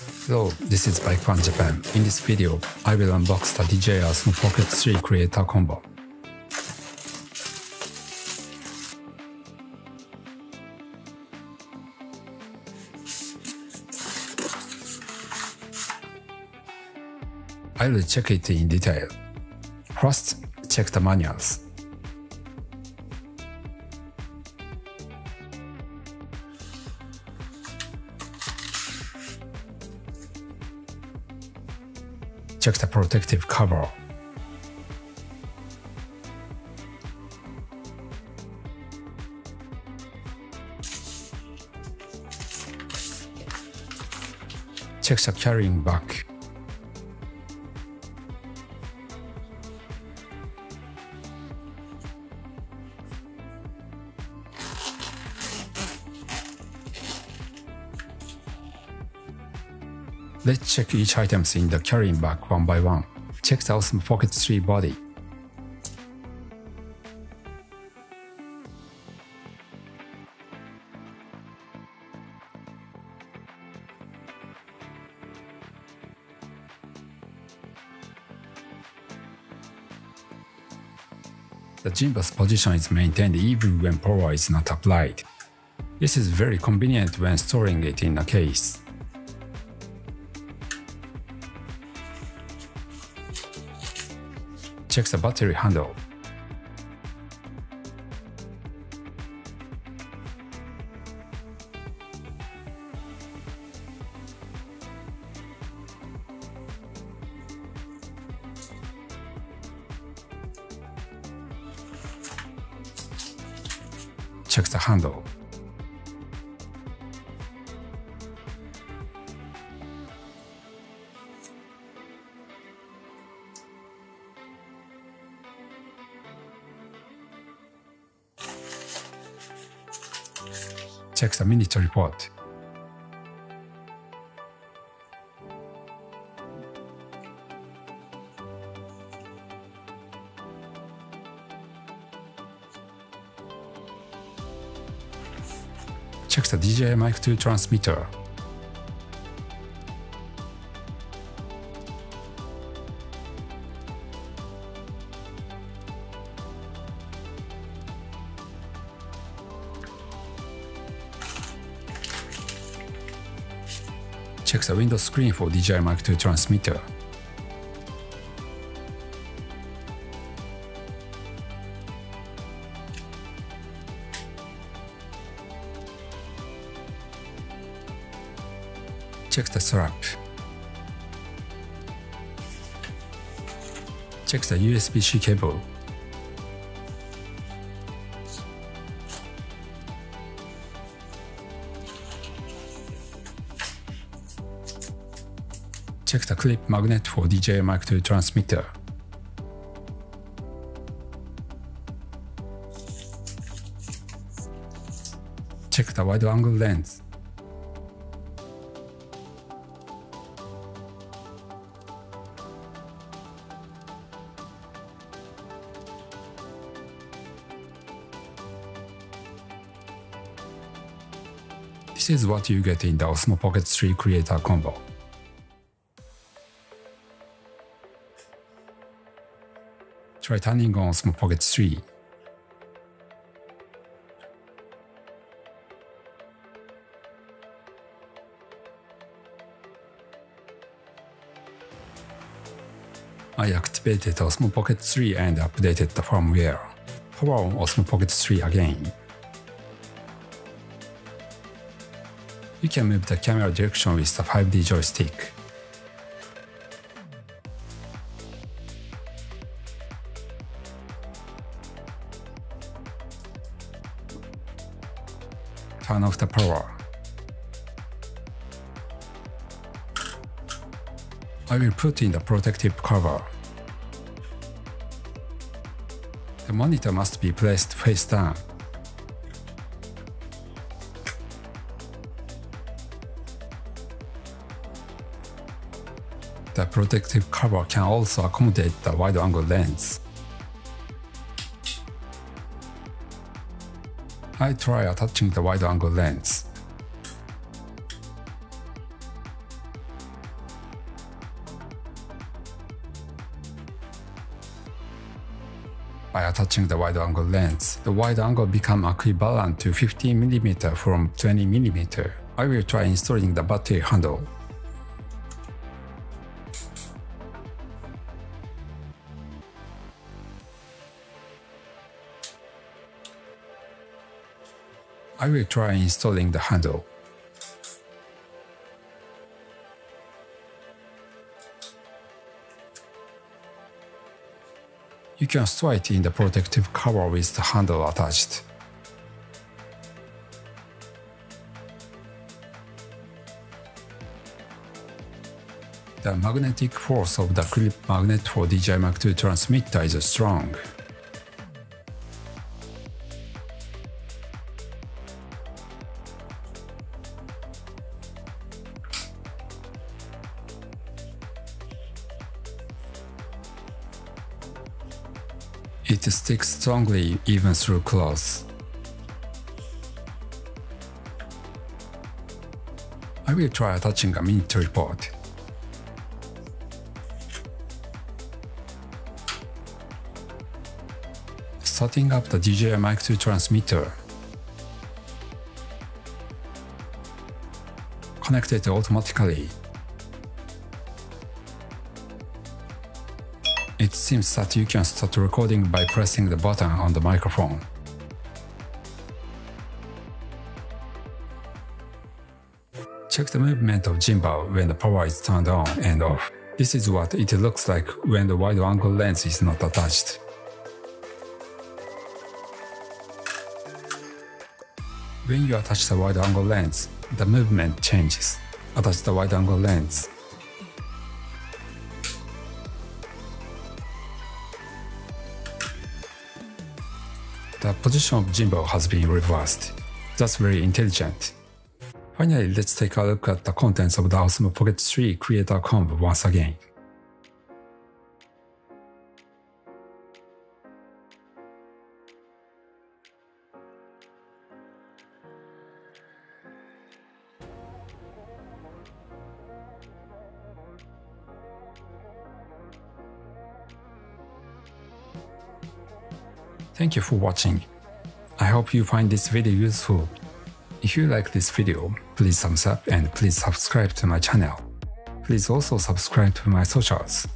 Hello, this is Bike Fan Japan. In this video, I will unbox the DJI Osmo Pocket 3 Creator Combo. I will check it in detail. First, check the manuals. Check the protective cover. Check the carrying back. Let's check each items in the carrying bag one by one. Check the Osmo Pocket 3 body. The gimbal's position is maintained even when power is not applied. This is very convenient when storing it in a case. Check the battery handle. Check the handle. Check the minute report. Check the DJI Mic 2 transmitter. Check the window screen for DJI Mic 2 transmitter. Check the strap. Check the USB-C cable. Check the clip magnet for DJI Mic 2 transmitter. Check the wide-angle lens. This is what you get in the Osmo Pocket 3 Creator Combo. Try turning on Osmo Pocket 3. I activated Osmo Pocket 3 and updated the firmware. Power on Osmo Pocket 3 again. You can move the camera direction with the 5D joystick. Turn off the power. I will put in the protective cover. The monitor must be placed face down. The protective cover can also accommodate the wide-angle lens. I try attaching the wide-angle lens. By attaching the wide-angle lens, the wide angle becomes equivalent to 15mm from 20mm. I will try installing the battery handle. I will try installing the handle. You can store it in the protective cover with the handle attached. The magnetic force of the clip magnet for DJI Pocket2 transmitter is strong. It sticks strongly even through cloth. I will try attaching a mini tripod. Starting up the DJI Pocket2 transmitter. Connect it automatically. It seems that you can start recording by pressing the button on the microphone. Check the movement of gimbal when the power is turned on and off. This is what it looks like when the wide-angle lens is not attached. When you attach the wide-angle lens, the movement changes. Attach the wide-angle lens. The position of gimbal has been reversed. That's very intelligent. Finally, let's take a look at the contents of the Osmo Pocket 3 Creator Combo once again. Thank you for watching. I hope you find this video useful. If you like this video, please thumbs up and please subscribe to my channel. Please also subscribe to my socials.